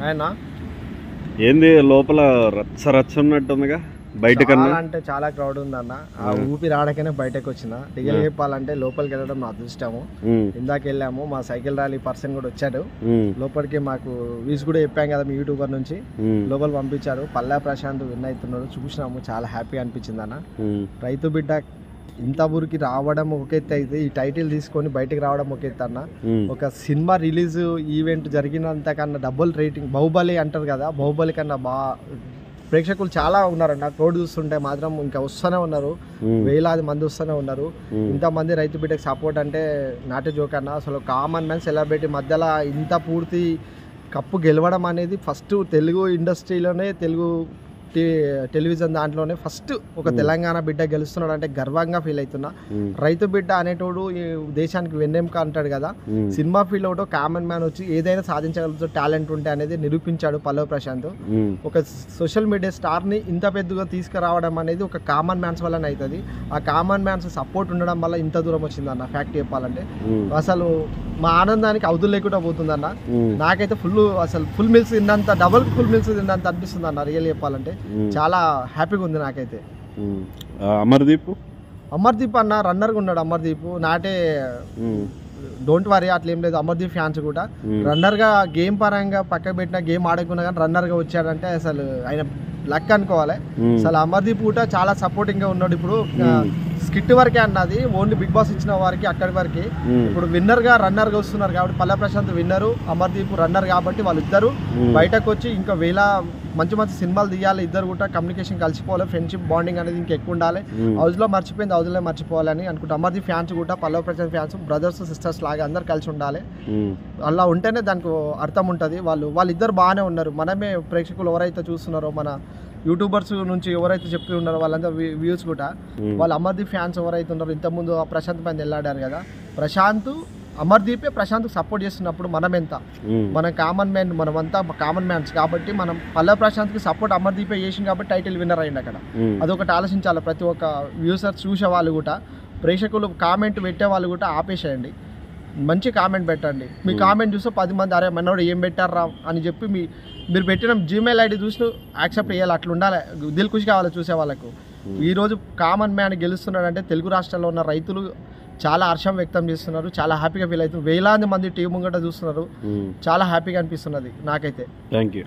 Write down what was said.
ఆయన ఏంది లోపల రచ్చ ఉన్నట్టుందిగా బయట కన్నా అంటే చాలా క్రౌడ్ ఉందన్న. ఆ ఊపిరి ఆడకనే బయటకు వచ్చిన. టికెట్ చెప్పాలంటే లోపలికి వెళ్ళడం నా అదృష్టము. ఇందాక వెళ్ళాము, మా సైకిల్ ర్యాలీ పర్సన్ కూడా వచ్చాడు లోపలికి. మాకు వీస్ కూడా చెప్పాం కదా మీ యూట్యూబర్ నుంచి, లోపల పంపించారు. పల్లా ప్రశాంత్ విన్ అవుతున్నాడు, చూసినాము, చాలా హ్యాపీగా అనిపించింది అన్న. రైతు బిడ్డ ఇంత ఊరికి రావడం ఒక ఎత్తు అయితే, ఈ టైటిల్ తీసుకొని బయటకు రావడం ఒక ఎత్తు అన్న. ఒక సినిమా రిలీజ్ ఈవెంట్ జరిగినంత కన్నా డబుల్ రేటింగ్. బాహుబలి అంటారు కదా, బాహుబలి కన్నా ప్రేక్షకులు చాలా ఉన్నారన్న. క్రౌడ్ చూస్తుంటే మాత్రం ఇంకా వస్తూనే ఉన్నారు, వేలాది మంది వస్తూనే ఉన్నారు. ఇంతమంది రైతు బిడ్డకి సపోర్ట్ అంటే నాటే జోక్ అన్న. అసలు కామన్ మ్యాన్ సెలబ్రిటీ మధ్యలో ఇంత పూర్తి కప్పు గెలవడం అనేది ఫస్ట్ తెలుగు ఇండస్ట్రీలోనే, తెలుగు టెలివిజన్ దాంట్లోనే ఫస్ట్ ఒక తెలంగాణ బిడ్డ గెలుస్తున్నాడు అంటే గర్వంగా ఫీల్ అవుతున్నా. రైతు బిడ్డ అనేటోడు ఈ దేశానికి వెన్నెముక అంటాడు కదా, cinema feel out common man వచ్చి ఏదైనా సాధించగలుగుతాడు టాలెంట్ ఉంటే అనేది నిరూపించాడు పల్లవి ప్రశాంత్. ఒక సోషల్ మీడియా స్టార్ ని ఇంత పెద్దగా తీసుకురావడం అనేది ఒక కామన్ మ్యాన్స్ వల్లనే అవుతుంది. ఆ కామన్ మ్యాన్స్ సపోర్ట్ ఉండడం వల్ల ఇంత దూరం వచ్చింది అన్న. ఫ్యాక్ట్ చెప్పాలంటే అసలు మా ఆనందానికి అవధులు లేకుండా పోతుంది అన్న. నాకైతే ఫుల్ మిల్స్ తిన్నంత, డబుల్ ఫుల్ మిల్స్ తిన్నంత అనిపిస్తుంది అన్న. రియల్ చెప్పాలంటే చాలా హ్యాపీగా ఉంది నాకైతే. అమర్దీప్ అన్న రన్నర్గా ఉన్నాడు. అమర్దీప్ నాటే డోంట్ వరీ అట్లా ఏం లేదు. అమర్దీప్ ఫ్యాన్స్ కూడా రన్నర్ గా గేమ్ పరంగా పక్క పెట్టిన గేమ్ ఆడకున్నా కానీ రన్నర్ గా వచ్చాడంటే అసలు ఆయన లక్ అనుకోవాలి. అసలు అమర్దీప్ కూడా చాలా సపోర్టింగ్ గా ఉన్నాడు. ఇప్పుడు స్కిట్ వరకే అన్నది, ఓన్లీ బిగ్ బాస్ ఇచ్చిన వారికి అక్కడి వరకే. ఇప్పుడు విన్నర్ గా రన్నర్ గా వస్తున్నారు కాబట్టి పల్లె ప్రశాంత్ విన్నరు, అమర్దీప్ రన్నర్ కాబట్టి వాళ్ళిద్దరు బయటకు వచ్చి ఇంకా మంచి మంచి సినిమాలు తీయాలి. ఇద్దరు కూడా కమ్యూనికేషన్ కలిసిపోవాలి, ఫ్రెండ్షిప్ బాండింగ్ అనేది ఇంకా ఎక్కువ ఉండాలి. హౌస్ లో మర్చిపోయింది హౌస్ లో మర్చిపోవాలని అనుకుంటా. అమర్దీప్ ఫ్యాన్స్ కూడా పల్లవి ప్రశాంత్ ఫ్యాన్స్ బ్రదర్స్ సిస్టర్స్ లాగా అందరు కలిసి ఉండాలి. అలా ఉంటేనే దానికి అర్థం ఉంటుంది. వాళ్ళిద్దరు బాగానే ఉన్నారు. మనమే ప్రేక్షకులు ఎవరైతే చూస్తున్నారో, మన యూట్యూబర్స్ నుంచి ఎవరైతే చెప్తూ ఉన్నారో వాళ్ళంతా వ్యూస్ కూడా వాళ్ళు అమర్దీప్ ఫ్యాన్స్ ఎవరైతే ఉన్నారో, ఇంతకుముందు ప్రశాంత్ పైన వెళ్ళాడారు కదా, అమర్దీపే ప్రశాంత్ సపోర్ట్ చేస్తున్నప్పుడు మనం ఎంత, మన కామన్ మ్యాన్, మనమంతా కామన్ మ్యాన్స్ కాబట్టి మనం పల్లవి ప్రశాంత్కి సపోర్ట్ అమర్దీపే చేసింది కాబట్టి టైటిల్ విన్నర్ అయింది అక్కడ. అదొకటి ఆలోచించాలి ప్రతి ఒక్క వ్యూసర్స్, చూసే వాళ్ళు కూడా, ప్రేక్షకులు కామెంట్ పెట్టే వాళ్ళు కూడా ఆపేసేయండి. మంచి కామెంట్ పెట్టండి. మీ కామెంట్ చూస్తే 10 మంది అరే మనోడు ఏం పెట్టారా అని చెప్పి మీరు పెట్టిన జీమెయిల్ ఐడి చూసి యాక్సెప్ట్ చేయాలి. అట్లా ఉండాలి, దిల్ ఖుషి కావాలి చూసే వాళ్ళకు. ఈరోజు కామన్ మ్యాన్ గెలుస్తున్నాడంటే తెలుగు రాష్ట్రాల్లో ఉన్న రైతులు చాలా హర్షం వ్యక్తం చేస్తున్నారు, చాలా హ్యాపీగా ఫీల్ అవుతున్నారు. వేలాది మంది టీం ముంగట చూస్తున్నారు, చాలా హ్యాపీగా అనిపిస్తున్నది నాకైతే. Thank you.